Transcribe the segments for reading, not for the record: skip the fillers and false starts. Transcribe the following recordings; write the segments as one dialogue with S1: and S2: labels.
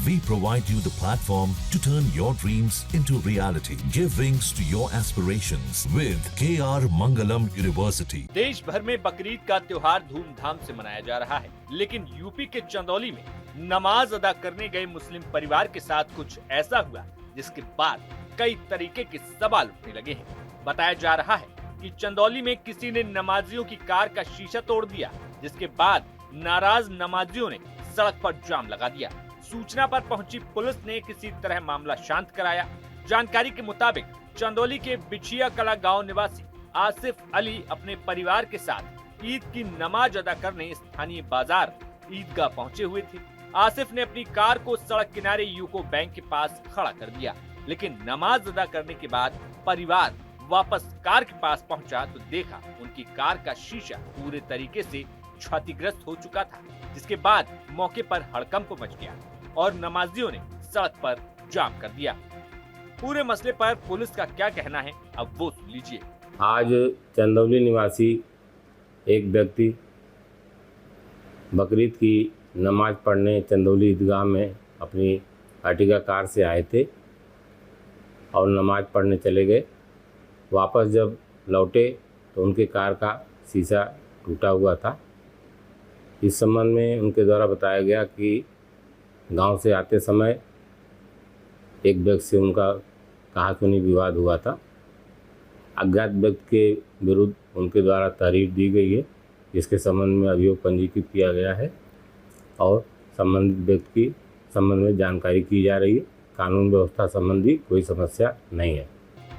S1: We provide you the platform to turn your dreams into reality. Give wings to your aspirations with KR Mangalam University.
S2: देश भर में बकरीद का त्योहार धूमधाम से मनाया जा रहा है, लेकिन यूपी के चंदौली में नमाज अदा करने गए मुस्लिम परिवार के साथ कुछ ऐसा हुआ जिसके बाद कई तरीके के सवाल उठने लगे हैं। बताया जा रहा है कि चंदौली में किसी ने नमाजियों की कार का शीशा तोड़ दिया, जिसके बाद नाराज नमाजियों ने सड़क पर जाम लगा दिया। सूचना पर पहुंची पुलिस ने किसी तरह मामला शांत कराया। जानकारी के मुताबिक चंदौली के बिछिया कला गांव निवासी आसिफ अली अपने परिवार के साथ ईद की नमाज अदा करने स्थानीय बाजार ईदगाह पहुंचे हुए थे। आसिफ ने अपनी कार को सड़क किनारे यूको बैंक के पास खड़ा कर दिया, लेकिन नमाज अदा करने के बाद परिवार वापस कार के पास पहुंचा तो देखा उनकी कार का शीशा पूरे तरीके से क्षतिग्रस्त हो चुका था, जिसके बाद मौके पर हड़कंप मच गया और नमाजियों ने सड़क पर जाम कर दिया। पूरे मसले पर पुलिस का क्या कहना है, अब वो सुन लीजिए।
S3: आज चंदौली निवासी एक व्यक्ति बकरीद की नमाज पढ़ने चंदौली ईदगाह में अपनी अर्टिगा कार से आए थे और नमाज पढ़ने चले गए। वापस जब लौटे तो उनके कार का शीशा टूटा हुआ था। इस संबंध में उनके द्वारा बताया गया कि गांव से आते समय एक व्यक्ति से उनका कहा-सुनी विवाद हुआ था। अज्ञात व्यक्ति के विरुद्ध उनके द्वारा तहरीर दी गई है, जिसके संबंध में अभियोग पंजीकृत किया गया है और संबंधित व्यक्ति की संबंध में जानकारी की जा रही है। कानून व्यवस्था संबंधी कोई समस्या नहीं है।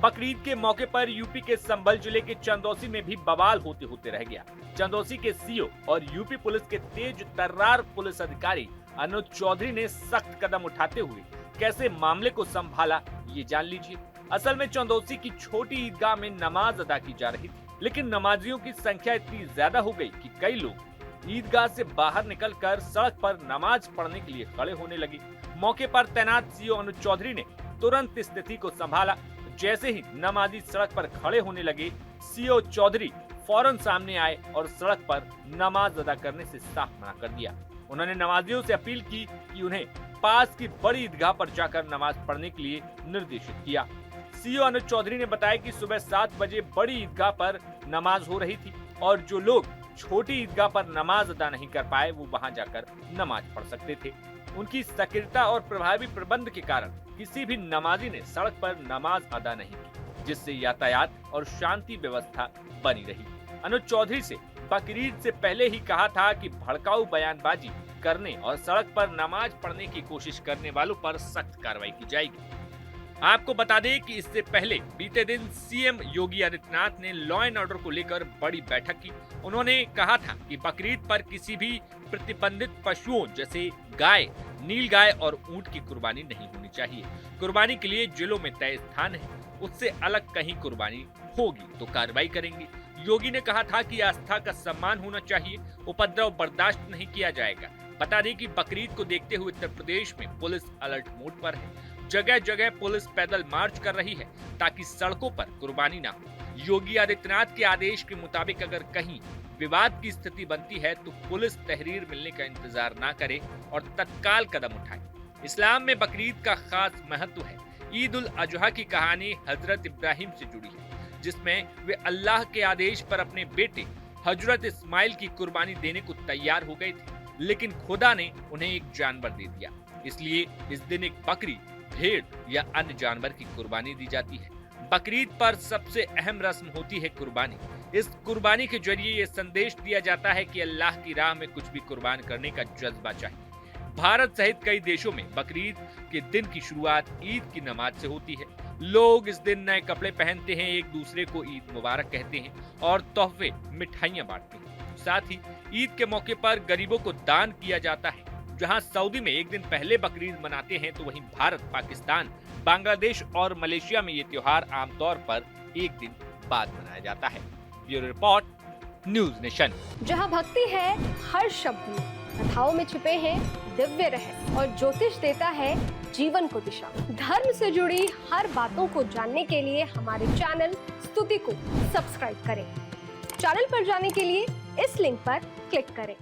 S2: बकरीद के मौके पर यूपी के संभल जिले के चंदौसी में भी बवाल होते होते रह गया। चंदौसी के सीओ और यूपी पुलिस के तेज तर्रार पुलिस अधिकारी अनुज चौधरी ने सख्त कदम उठाते हुए कैसे मामले को संभाला, ये जान लीजिए। असल में चंदौसी की छोटी ईदगाह में नमाज अदा की जा रही थी, लेकिन नमाजियों की संख्या इतनी ज्यादा हो गई कि कई लोग ईदगाह से बाहर निकलकर सड़क पर नमाज पढ़ने के लिए खड़े होने लगे। मौके पर तैनात सीओ अनुज चौधरी ने तुरंत स्थिति को संभाला। जैसे ही नमाजी सड़क पर खड़े होने लगे, सीओ चौधरी फौरन सामने आए और सड़क पर नमाज अदा करने से साफ मना कर दिया। उन्होंने नमाजियों से अपील की कि उन्हें पास की बड़ी ईदगाह पर जाकर नमाज पढ़ने के लिए निर्देशित किया। सीओ अनुज चौधरी ने बताया कि सुबह 7 बजे बड़ी ईदगाह पर नमाज हो रही थी और जो लोग छोटी ईदगाह पर नमाज अदा नहीं कर पाए वो वहां जाकर नमाज पढ़ सकते थे। उनकी सक्रियता और प्रभावी प्रबंध के कारण किसी भी नमाजी ने सड़क पर नमाज अदा नहीं की, जिससे यातायात और शांति व्यवस्था बनी रही। अनुज चौधरी से बकरीद से पहले ही कहा था कि भड़काऊ बयानबाजी करने और सड़क पर नमाज पढ़ने की कोशिश करने वालों पर सख्त कार्रवाई की जाएगी। आपको बता दें कि इससे पहले बीते दिन सीएम योगी आदित्यनाथ ने लॉ एंड ऑर्डर को लेकर बड़ी बैठक की। उन्होंने कहा था कि बकरीद पर किसी भी प्रतिबंधित पशुओं जैसे गाय, नीलगाय और ऊंट की कुर्बानी नहीं होनी चाहिए। कुर्बानी के लिए जिलों में तय स्थान है, उससे अलग कहीं कुर्बानी होगी तो कार्रवाई करेंगे। योगी ने कहा था कि आस्था का सम्मान होना चाहिए, उपद्रव बर्दाश्त नहीं किया जाएगा। बता दें कि बकरीद को देखते हुए उत्तर प्रदेश में पुलिस अलर्ट मोड पर है। जगह जगह पुलिस पैदल मार्च कर रही है ताकि सड़कों पर कुर्बानी ना हो। योगी आदित्यनाथ के आदेश के मुताबिक अगर कहीं विवाद की स्थिति बनती है तो पुलिस तहरीर मिलने का इंतजार ना करे और तत्काल कदम उठाए। इस्लाम में बकरीद का खास महत्व है। ईद उल अजहा की कहानी हजरत इब्राहिम से जुड़ी है, जिसमें वे अल्लाह के आदेश पर अपने बेटे हजरत इस्माइल की कुर्बानी देने को तैयार हो गए थे, लेकिन खुदा ने उन्हें एक जानवर दे दिया। इसलिए इस दिन एक बकरी, भेड़ या अन्य जानवर की कुर्बानी दी जाती है। बकरीद पर सबसे अहम रस्म होती है कुर्बानी। इस कुर्बानी के जरिए ये संदेश दिया जाता है कि अल्लाह की राह में कुछ भी कुर्बान करने का जज्बा चाहिए। भारत सहित कई देशों में बकरीद के दिन की शुरुआत ईद की नमाज से होती है। लोग इस दिन नए कपड़े पहनते हैं, एक दूसरे को ईद मुबारक कहते हैं और तोहफे, मिठाइयाँ बांटते हैं। साथ ही ईद के मौके पर गरीबों को दान किया जाता है। जहां सऊदी में एक दिन पहले बकरीद मनाते हैं तो वहीं भारत, पाकिस्तान, बांग्लादेश और मलेशिया में ये त्योहार आमतौर पर एक दिन बाद मनाया जाता है। Bureau report, news nation.
S4: जहां भक्ति है हर शब्द में, कथाओं में छुपे हैं दिव्य रहस्य और ज्योतिष देता है जीवन को दिशा। धर्म से जुड़ी हर बातों को जानने के लिए हमारे चैनल स्तुति को सब्सक्राइब करें। चैनल पर जाने के लिए इस लिंक पर क्लिक करें।